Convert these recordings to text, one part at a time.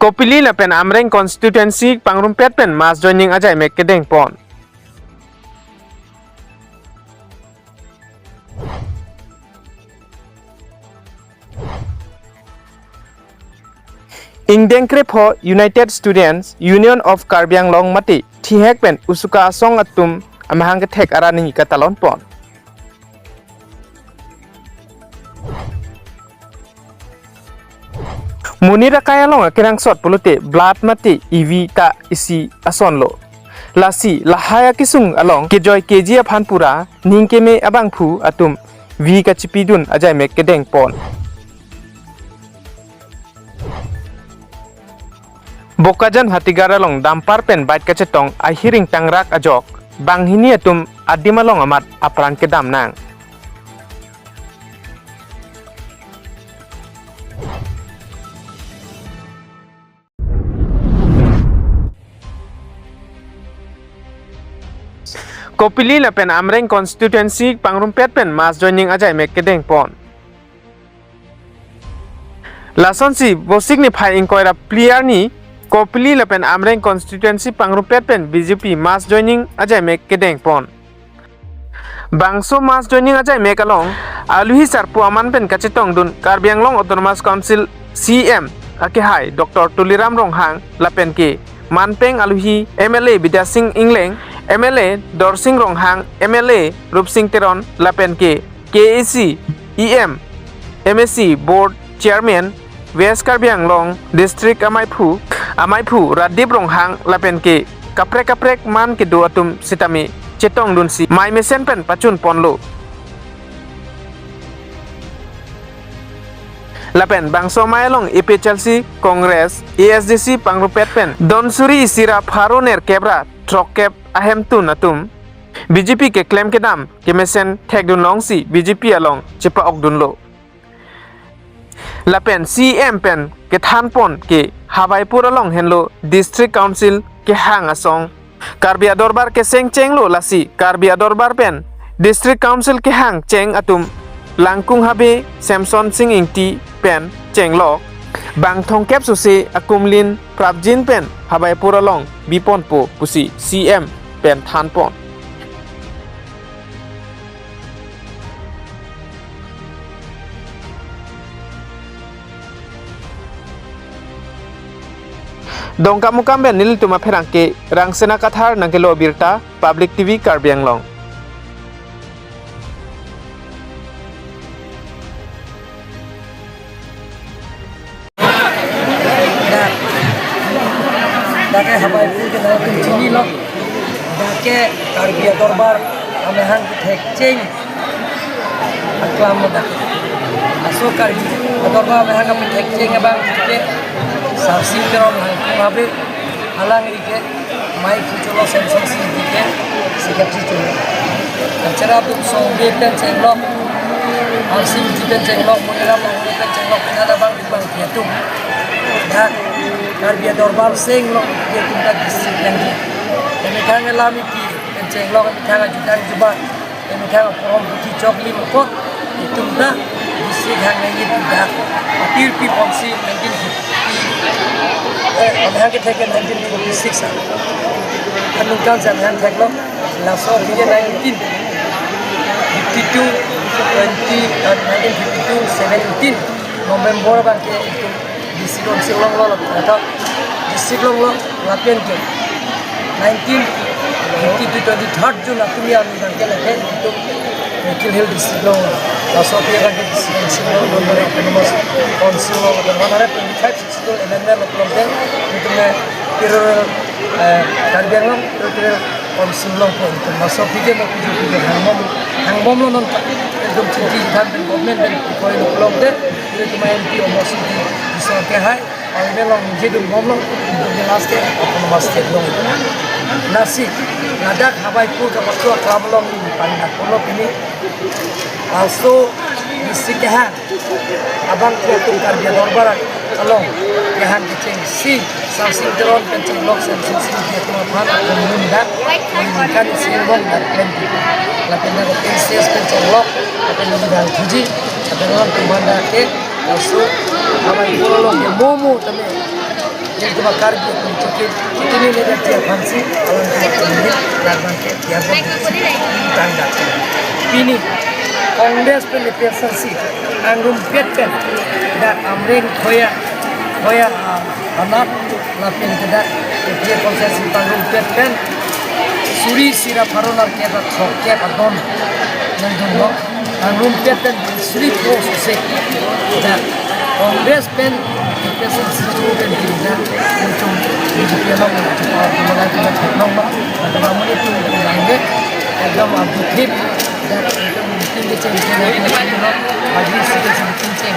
Kopili la pen amreng constituency pangrumpet pen mas joining ajai mek kedeng pon. Ingdengkre pho United Students Union of Karbi Anglong mati thihek pen usuka asong atum amahang ketek arani katalon pon. Munira kaya long kirang sot pulute blood mati EV ta isi ason lo. Lasi lahaya kisung along kejoy keji aphan pura ningkeme abang phu atum V kachipidun ajai mek kedeng pon. Bokajan hatigara long dampar pen bait kacetong ahiring tangrak ajok banghini atum adimalong amat apran kedam nang. Kopili la pen amreng constituency pangrumpet pen mas joining ajai mek kedeng pon. Lason si bosik ni phai inkoira player ni Kopili la pen amreng constituency pangrumpet pen BJP mas joining ajai mek kedeng pon. Bangso mas joining ajai mek along aluhi sarpu aman pen kacetong dun Karbi Anglong Autonomous Council CM ake hai Dr. Tuliram ronghang la pen ke manpeng aluhi MLA Bidya Singh Ingleng MLA Dorsing Ronghang MLA Rupsing Teron Lapen ke KAC EM MSC Board Chairman West Karbi Anglong District Amaipu Radip Ronghang Lapen ke kaprek man ke do atum sitami cetong dunsi mai mesen pen pacun ponlo Lapen bangso mayalong IPCLC Congress ASDC pangrupet pen Donsuri isira Pharoner kebra trokep ahem tun atum BJP ke claim ke dam ke mesen thek dun long si BJP along chepa ok dun lo Lapen CM pen ke than pon ke Hawaipur along henlo District Council ke hang asong Karbi Adorbar ke seng cheng lo lasi Karbi Adorbar pen District Council ke hang cheng atum Langkung habe Samson Singh Ingti pen cheng lo Bang thong kep susi akumlin prabjin pen Hawaipur along bipon po pusi CM pen than pon Dongka mukam ben nil tuma pherangke rangsena kathar nangkelo Abirta Public TV Karbi Anglong Dake Hawaipur ke naik sini loh, dake Karbi Adorbar amehang thek cheng aklam dak aso Karbi Adorbar amehang kami thek cheng abang ke sarsi kerom habe halang rike mai futulo sensor sini ke secretary chulo acara tu songbe pen cheng loh arsi pen cheng loh munira pen cheng loh ada bang itu dak Karbi Adorbar sing lo dia tingkat district lagi. Kami kang alami ki penceng lo kami kang ajudan juba. Kami kang forum putih cokli mukot itu dah district hang lagi tidak. Apir pi policy 1950. Kami hang kita kan 1956 sah. Kami kang zaman hang lo langsung dia 1952 17 November bangke itu district long lo atau district long lo lapian ke 1952 23rd June atumi ami bangke leke itu Mikil Hill district long langsung dia bangke district long lo dari Autonomous Council lo dan mana 25 60 amendment lo kemudian itu me pirul Karbi Anglong pirul Council lo pun itu langsung dia mau pujuk hangbom lo non itu cinti kan dan government dan koi lo kemudian itu main di omosi di sorke hai और इन्हें लोग मुझे तो हम लोग last के अपने मस्ते लोग nasi nadak Hawaipur ka patua kablong paling nakono pini also disikah abang kuatung Karbi Adorbar along kahan kecing si samsing teron kencing lok samsing si dia tuan munda kan simbol dan plenty lapen ada princess kencing lok lapen ada tuji lapen orang tumanda ke also Hawaipur lok momo tame jadi cuma Karbi cuci ini dia tiap fancy alam ini lakukan tiap tanda pini Congress penelitian Anglong Peter dan Amring Koya anak lapin tidak dia konsensi Anglong Peter suri sirap haronar kita sokya adon nanggung Anglong Peter suri proses dan Congress penelitian student kita untuk dijadikan cepat mengajar teknologi atau namun itu lainnya agam abdul dan tinggi cengkeh bagi sekitar cengkeh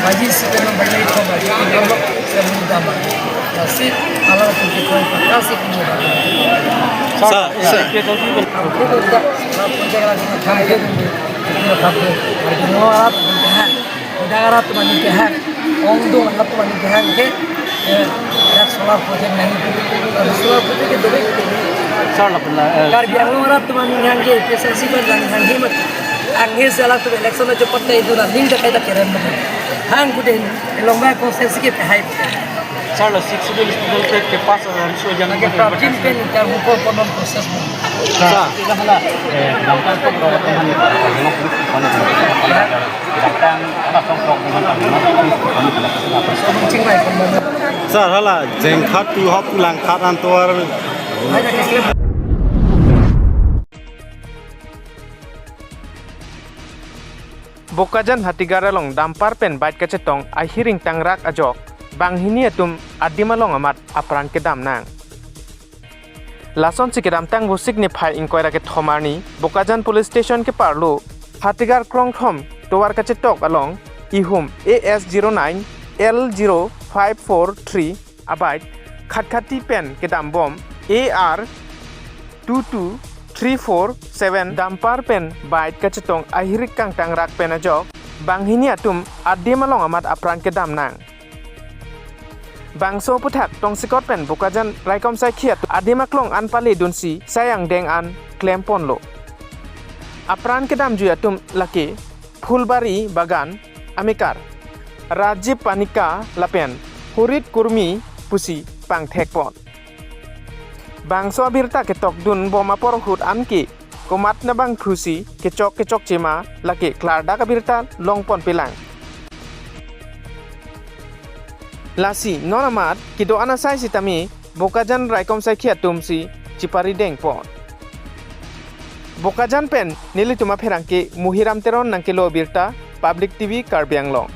bagi sekitar banyak itu bagi kalau semudah bagi nasib alam kita kasih kemudahan. Aku tidak punya lagi kampanye ini kampanye. Bagi orang pernikahan, negara tu pernikahan, orang anak tu pernikahan ke ya solar project nahi. Solar project itu baik. Karbi Anglong orang tu pernikahan ke PSSI pernikahan ke mat. Angin salah tu election itu cepat itu lah. Link dah kita kirim mat. Hang kuda lomba konsensi ke pahai. Sarla 6 student के पास सो जन के प्राचीन pen का उनको कोनों process में tidak lah langkah itu berapa teman dengan politik datang apa songkok dengan cincin baik pembantu Sarhala jengkat tu hop langkat antuar ada kesel Bokajan hatigaralong dampar pen bait kacetong ahiring tangrak ajok bang hini atum adimalong amat apran kedam nang lason sikidam tang busik ni phai inkoira ke thomarni Bokajan police station ke parlo hatigar krong thom towar kachetok along ihum AS09 L0543 abait khatkhati pen kedam bom AR 22347 dampar pen bait kacetong ahirik kang tangrak pen ajok bang hini atum adimalong amat apran kedam nang Bangso putat tong sikot pen Bokajan raikom sai khiat adimaklong an pali dunsi sayang deng an klempon lo apran kedam juya tum laki Fulbari bagan amikar Rajiv panika lapen hurit kurmi pusi pang thekpon Bangso Abirta ketok dun boma porhut anki komat na bang pusi kecok cima laki Klarda Abirta longpon pilang Lasi nonamat kido anasai sitami Bokajan raikom sai khiat tumsi cipari deng pon Bokajan pen nili tuma pherangke muhiram teron nangkilo Abirta Public TV Karbi Anglong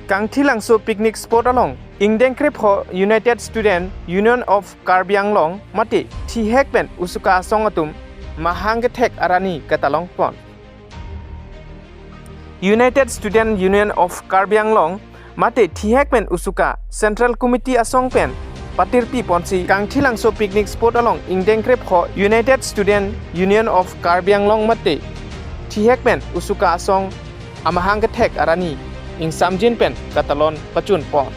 Kangthi langso picnic spot along ingdeng krip ho United Student Union of Karbi Anglong mati thi hek pen usuka songatum Mahanggetek arani katalong pon United Student Union of Karbi Anglong mate thihek pen usuka Central Committee asong pen patirpi ponsi kangthi langso picnic spot along ingdeng krep ho United Student Union of Karbi Anglong mate thihek pen usuka asong amahanggetek arani ing samjin pen katalon pacun pon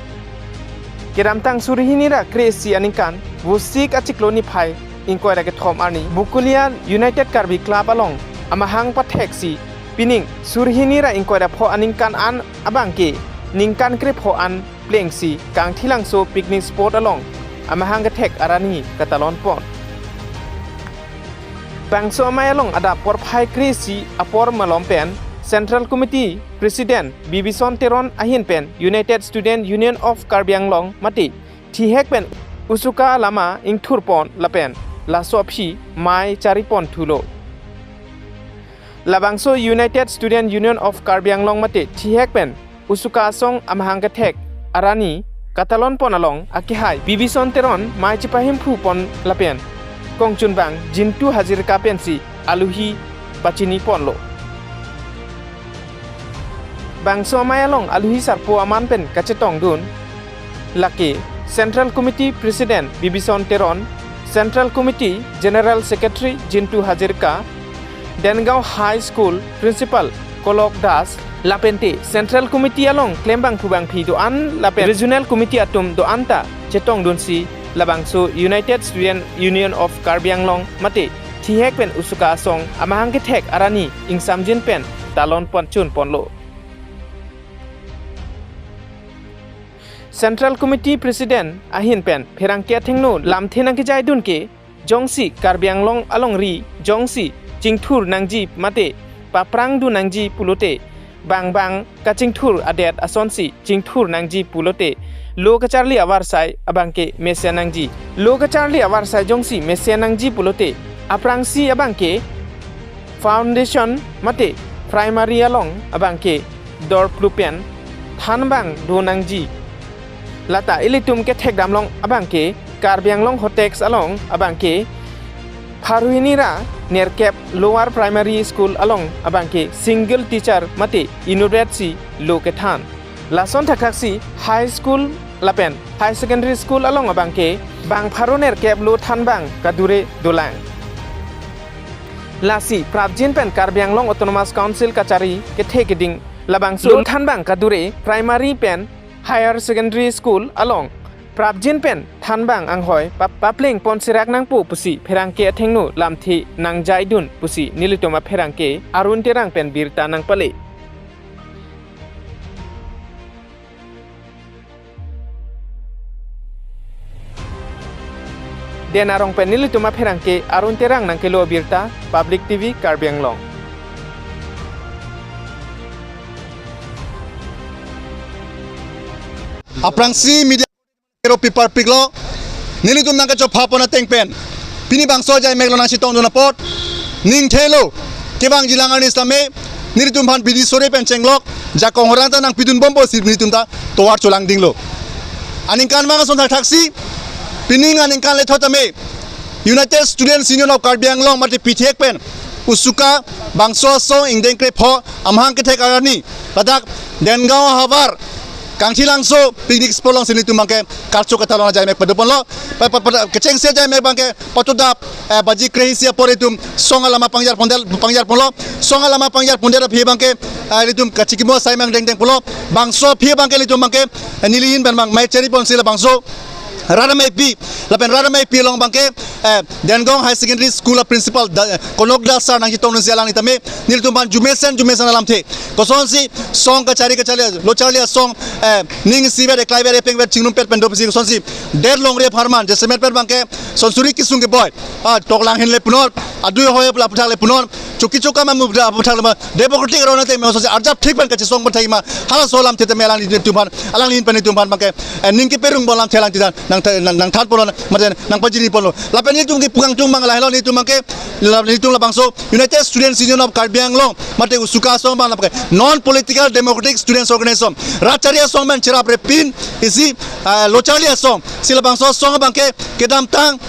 kiramtang surihinira kresi aningkan busik acikloni phai inkoira ke thom ani bukulia United Karbi Club along amahang patheksi pining surhinira inkoira pho aningkan an abangke ningkan krip pho an plengsi kang thilangso picnic spot along amahang thek arani katalon pon bangso mayalong ada por phai krisi apor malompen Central Committee President Bibison Teron ahin pen United Student Union of Karbi Anglong mati thihek pen usuka lama ingthur pon lapen la sophi mai charipon thulo labangso United Student Union of Karbi Anglong mate thihek pen usuka song amhangga thek arani katalon pon along akihai bibison teron mai chipahim phu pon lapen kongchun bang jintu hazir ka pensi aluhi bachini pon lo bangso mai along aluhi sarpo aman pen kachetong dun laki Central Committee President Bibison Teron Central Committee General Secretary Jintu Hazirka Dengau High School Principal Kolok Das Lapente Central Committee along Klembang Pubang Phi do an Lapen Regional Committee atum do anta chetong dunsi labangso United Student Union of Karbi Anglong mate thi hek pen usuka asong amahang ke thek arani ing samjin pen talon pon chun ponlo Central Committee President ahin pen pherang ke thengno lam thenang ke jai dun ke jongsi Karbi Anglong along ri jongsi jingthur nangji mate paprang du nangji pulote bang kachingthur adet asonsi jingthur nangji pulote lo kacharli awar sai abangke mesia nangji lo kacharli awar sai jongsi mesia nangji pulote aprangsi abangke foundation mate primary along abangke dor plupen thanbang do nangji lata ilitum ke thek damlong abangke Karbi Anglong hotex along abangke Haruinira nearcap lower primary school along abangke single teacher mate university lokethan lason thakaksi high school lapen high secondary school along abangke bang pharo nearcap lo thanbang kadure dolang lasi prabjin pen Karbi Anglong autonomous council kachari ke thekiding labang lo thanbang kadure primary pen higher secondary school along Prabjin pen thanbang anghoi papling ponsirak nang pu pusi pherangke thengnu lamthi nang jaidun pusi nilitoma pherangke arun terang pen birta nang pale denarong pen nilitoma pherangke arun terang nang kelo birta public TV Karbi Anglong aprangsi media Pero pipar piglo nilitun nang kacho phapona tengpen pini bangso jai meglo nang sitong dona pot ning thelo kebang jilangani islame nilitum phan bidi sore pen chenglok jakong horanta nang pidun bombo sip nilitum ta towar cholang dinglo aning kan manga sonthak thaksi pining aning kan le thotame United Students Union of Karbi Anglong mate PTKA pen usuka bangso so ingdeng kre pho amhang ke thek arani ladak denggaw habar Kangchi langso picnic spot lang sini tu mangke karcho kata long jai mek padupon lo keceng se jai mek bangke patudap baji kreisia pore tum songa lama pangjar pondel songa lama pangjar pondel phi bangke litum kachikimo sai mang deng pulo bangso phi bangke litum bangke nilihin ban bang mai cheri pon sila bangso Radamai P, lapen Radamai P long bangke Dengong High Secondary School principal konok dasar nang kitong sialang itame niltumban jumesan alam the kosonsi song kacari lo charlia song ning sibe de klaibe pengber chingnum pet pendop si kosonsi der long re farman je semet per bangke sonsuri kisung ke boy toklang hin le punor adu hoye pula puthak le punor chuki chuka ma mubda puthak ma democratic rona te me sosi arjap thik ban kachi song bathai ma hala solam te me alang ni tumban alang lin pen tumban bangke ning ke perung bolam thelang tidan nang than polon maten nang pajini polo lapen ni tumki pugang tum mang lahlo ni tumangke ni tum labangso United Students Union of Karbi Anglong mate usuka song bang lapke non political democratic students organization racharia song man chira pre pin isi lochalia song silabangso song bangke kedam tang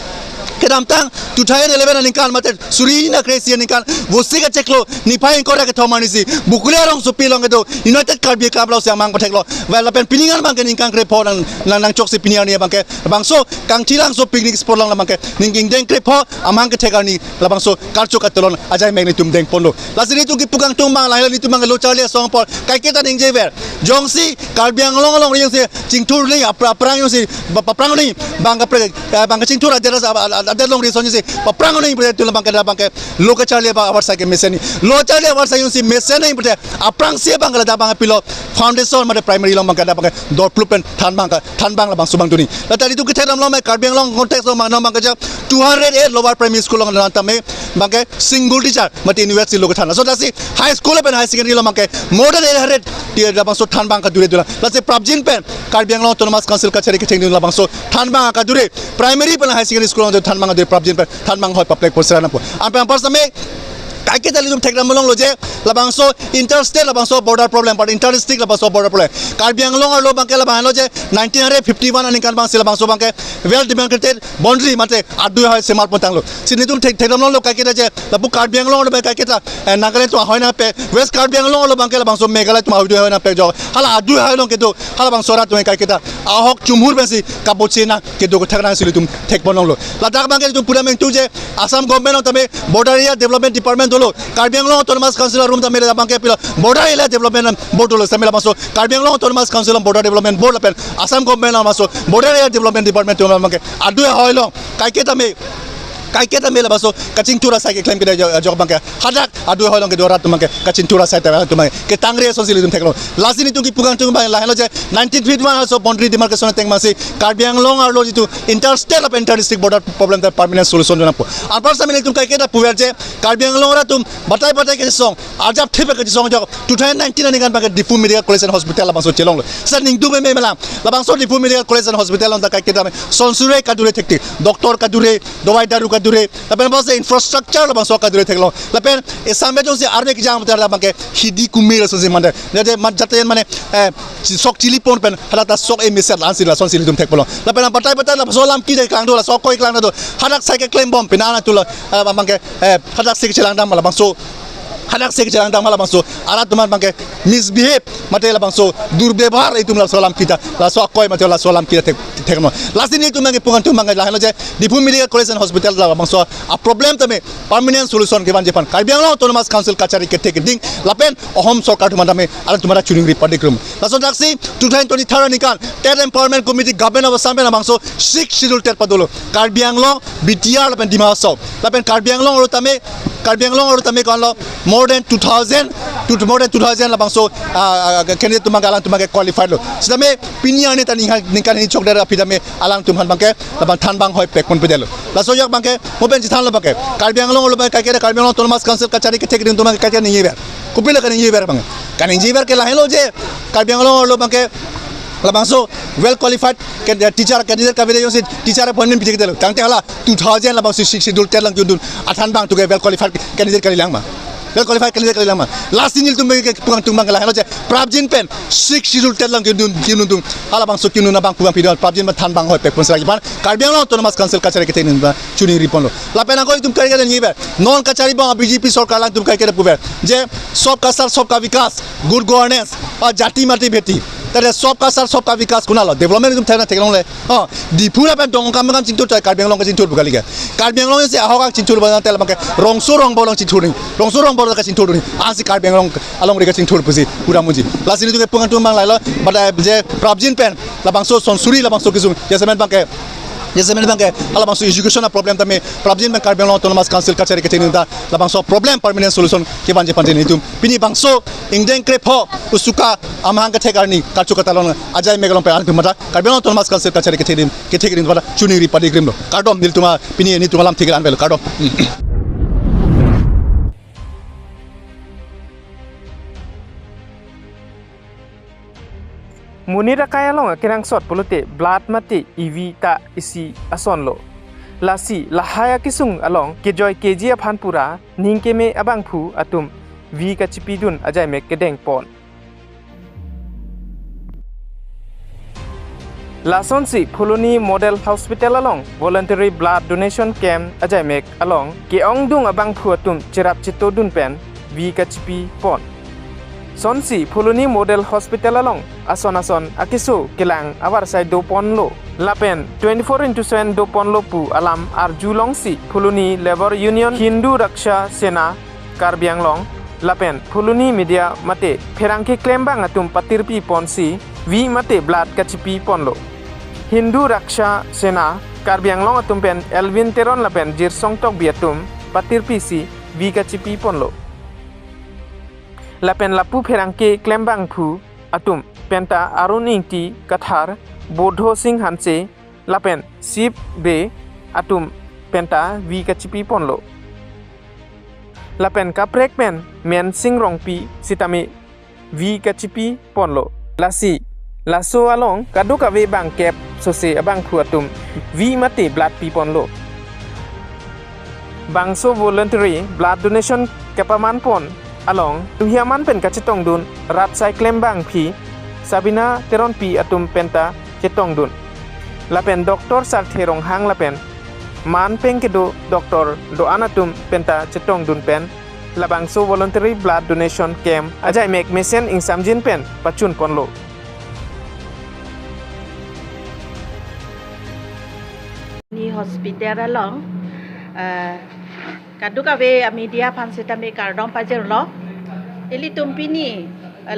2011 ningkan mate surina kresia ningkan wosika cheklo nipai kora ke thomanisi bukularong supilong edo United Karbi kablo siamang patheklo wala pen piningan bangke ningkan krepo nang chokse pinian ni bangke bangso kangchilang so picnic spot lang bangke ningking deng krepo amang ke thekani labangso karcho katolon ajai magnitum deng pondo lasini tu ki pugang tumang lahila ni tumang lo charlia song pol kaiketa ningjever jongsi Karbi Anglong long ring se chingthur ni aprang yo se paprang ni bangka chingthur ada long reason se paprang ni bre tu bangke lo ka charlia ba awarsa ke meseni lo charlia awarsa yo se meseni bre aprang se bangla da bang pilo foundation mate primary long bangka da bangke dor plupen than bang la bang subang tuni la tadi tu ke thedam long Karbi Anglong context long mang bangka 208 lower primary school long lan tame bangke single teacher mate university lo ka thana so dasi high school pen high secondary long bangke more than 800 dia da bang so than bang ka dure dula la se prabjin pen Karbi Anglong autonomous council ka chari ke theng la bang so than bang ka dure primary pen high secondary school long than bang de prabjin pen than bang hoi public posra na po am pas me kaiket ali dum thekram long loje labangso interstate labangso border problem but interstate labangso border problem Karbi Anglong lo bangke labang lo je 1951 ani kan bang sila bangso bangke well demarcated boundary mate adu hoy semal potang lo sini dum thekram long lo kaiket je labu Karbi Anglong lo ba kaiket nagale to hoy na pe west Karbi Anglong lo bangke labangso meghalaya to adu hoy na pe jo hala adu hoy long ke do hala bang sora to kaiket ahok chumhur besi kabochina ke do thakna sili dum thekbon long lo ladak bangke dum pura meng tu je Assam government tame border area development department dolo Karbi Anglong autonomous council room tame bangke pilo border area development board dolo samela maso Karbi Anglong autonomous council border development board lapen Assam government maso border area development department to bangke adu hoy long kaiket tame kai kita mela baso kacing tura sai ke claim ke jog bangke hadak adu holong ke dorat tumangke kacing tura sai ta tumangke ke tangre sosial tum theklo lasini tu ki pugang tum bang lahelo je 1951 also boundary demarcation teng masi Karbi Anglong ar lo jitu interstate of inter-district border problem the permanent solution jona po apar samile tum kai kita puwer je Karbi Anglong ra tum batai ke song ajab thipe ke song jog 2019 ani gan bangke difu medical college and hospital labang so chelong sa ning du me melam labang so difu medical college and hospital on ta kai kita sonsure kadure thekti doctor kadure dawai daru kadure lapen bose infrastructure labang so kadure theklo lapen esambe jong se arme ki jam tar labang ke hidi kumir so se mande je jate mane sok chili pon pen halata sok e misel ansi la sonsil dum thekpolo lapen batai la so lam ki de klang do la sok koi klang do hadak sai ke claim bomb pinana tu la labang ke hadak sik chelang dam labang so hadak sek jalan dang malam so arat teman bangke misbehave mate la bangso durbewar itu la salam kita la so koi mate la salam kita tekno lasini itu mangi pungan tu mangi la je dipu medical college and hospital la bangso a problem tame permanent solution ke ban jepan Karbi Anglong autonomous council kachari ke tek ding lapen ohom sarkar tu mandame ala tumara chuning ri padikrum la so daksi 2023 nikan ted empowerment committee government of assam la bangso 6 schedule ted padolo Karbi Anglong BTR lapen dimaso lapen Karbi Anglong ro tame kon lo more than 2000 la bangso candidate tumang alang tumang qualified lo sidame pini ani tani ninkan ni chok dara pidame alang tumhan bangke labang than bang hoi pekon pedelo la so yak bangke moben jithan lo bangke Karbi Anglong lo bangke Karbi Anglong autonomous council kachari ke thek din tumang kachari ni yeber kupila kan yeber bang kan yeber ke la helo je Karbi Anglong lo bangke labangso well qualified teacher candidate ka video teacher appointment pijek delo tangte hala 2000 labangso 6 schedule telang jundun athan bang to well qualified candidate kali lang ma well qualified candidate kali lang ma last inil tum ke tumbang la helo je prabjin pen 6 schedule telang jundun hala bangso kinuna bang kubang video prabjin ma than bang hoi pek pon sagi ban Karbi Anglong autonomous council kachari ke tenin ba chuni ripon lo la pena ko tum kari ke ni ber non kachari bang BJP sarkar lang tum kai ke puber je sob ka sar sob ka vikas good governance और जाति माटी बेटी तारे सब का sir सब का विकास कुना लो डेवलपमेंट तुम थेना थेलों ले दिपुरा पे डोंग काम चिंतु चाय Karbi Anglong का चिंतु बुकाली के Karbi Anglong से ahoga चिंतु बना तेल मके रोंगसो रोंग बोलों चिंतु नहीं रोंगसो रोंग बोलों का चिंतु नहीं आज Karbi Anglong along रे का चिंतु पुसी पूरा मुझी लास्ट ini tu के पुंगन tu mang लाइलो बट जे प्रॉब्लम पेन लाबांगसो सोनसुरी लाबांगसो किसुम जैसे मैं बंके ala bangso education problem tame problem ben Karbi Anglong autonomous council kachari ke tenin da la bangso problem permanent solution ke banje panjen itum pini bangso ingdeng krepo usuka amhang ke thekarni kachu katalon ajai megalong pe an tumata Karbi Anglong autonomous council kachari ke thekin bada chuni ri padi grimlo kardom dil tuma pini ni tumalam thikil anbel kardom Munira kaya long kirang sot pulute blood mati EV ta isi ason lo lasi lahaya kisung along kejoy keji aphan pura ningke me abang phu atum V ka chipidun ajai me kedeng pon lason si Pholoni model hospital along voluntary blood donation camp ajai mek along ke ong dung abang phu atum cherap chito dun pen V ka chipi pon Sonsi Pholoni model hospital along ason akiso kelang awar sai do pon lo lapen 24/7 do pon lo pu alam arjulong si Pholoni labor union Hindu raksha sena Karbi Anglong lapen Pholoni media mate pherangke claim bang atum patirpi pon si V mate blood kachipi pon lo Hindu raksha sena Karbi Anglong atum pen Elvin Teron lapen jir songtok biatum patirpi si V kachipi pon lo lapen lapu pherangke klembang phu atum penta arun ingti kathar bodho sing hanse lapen sip be atum penta V kachipi ponlo lapen kaprek pen men sing rongpi sitame V kachipi ponlo lasi laso along kaduka ve bang kep sose abang phu atum V mate blood pi ponlo bangso voluntary blood donation kapaman pon along tuhiaman pen kachetong dun rat sai claim bang phi sabina teron pi atum penta chetong dun lapen doktor sar therong hang lapen man peng ke do doktor do anatum penta chetong dun pen labang so voluntary blood donation camp ajai mek mesen ing samjin pen pachun ponlo ni hospital along kaduka ve media panseta me kardom pajer lo eli tumpini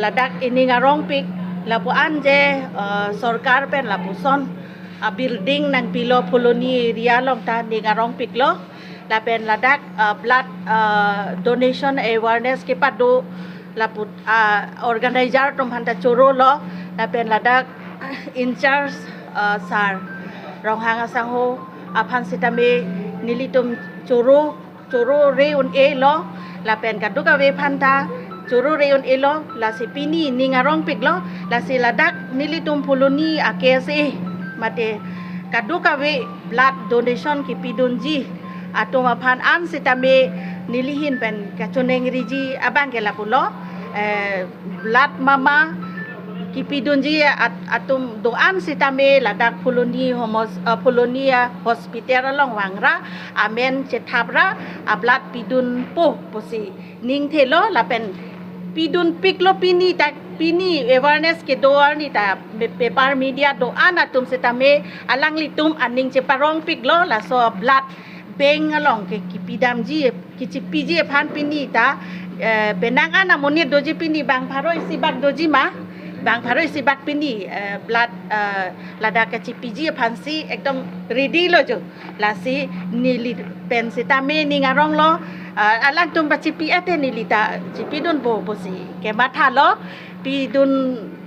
ladak ini ngarong pik lapu anje sarkar pen lapu son building nang pilo Pholoni area long ta ni ngarong pik lo la pen ladak blood donation awareness ke padu la put organizer tum hanta choro lo la pen ladak in charge sar ronghang asang ho aphan sitame nilitum choro reun e lo la pen kaduka we phanta choro reun e lo la si pini ningarong pik lo la si ladak nilitum puluni akese mate kaduka we blood donation ki pidunji atoma phan an sitame nilihin pen kachoneng riji abang ke lapulo blood mama kipidunji atum doan sitame ladak polonia hospital long wangra amen chethabra ablat pidun po posi ning thelo lapen pidun piklo pini tak pini awareness ke doar ni ta paper media doan atum sitame alang litum aning cheparong piklo la so blood beng along ke kipidam ji kichipi ji phan pini ta benang ana moni doji pini bang pharoi sibak doji ma bang pharoi sibak pini blood lada ka chipiji phansi ekdom ready lo jo lasi nili pen sitame ningarong lo alang tum ba chipi ate nilita chipi don bo bosi ke matha lo pidun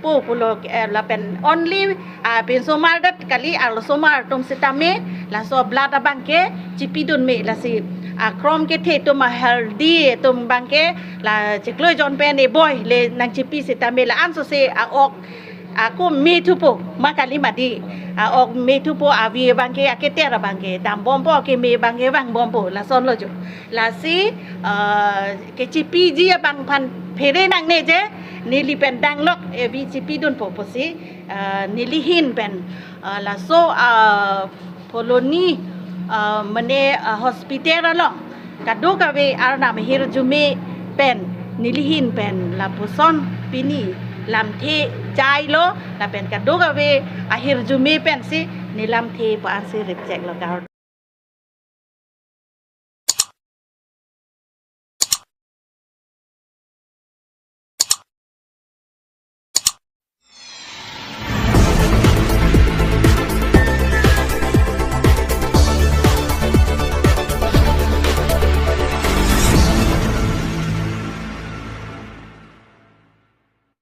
po pulo la pen only pen somar dat kali al somar tum sitame la so blood abangke chipi dun me la si krom ke the tum healthy tum bangke la chiklo jon pen e boy le nang chipi sitame la an so se ok aku me tupo makali madi ok me tupo avi bangke aketera bangke dam bompo ke me bangke bang bompo la son lo jo la si ke chipi ji bang phan phere nang ne je nili pen dang lok evi chipi dun po posi nili hin pen la so poloni mane hospital lo kadu ka we arna mahir jume pen nili hin pen la puson pini lam the chai lo la pen kadu ka we ahir jume pen si nilam the pa si reject lo ka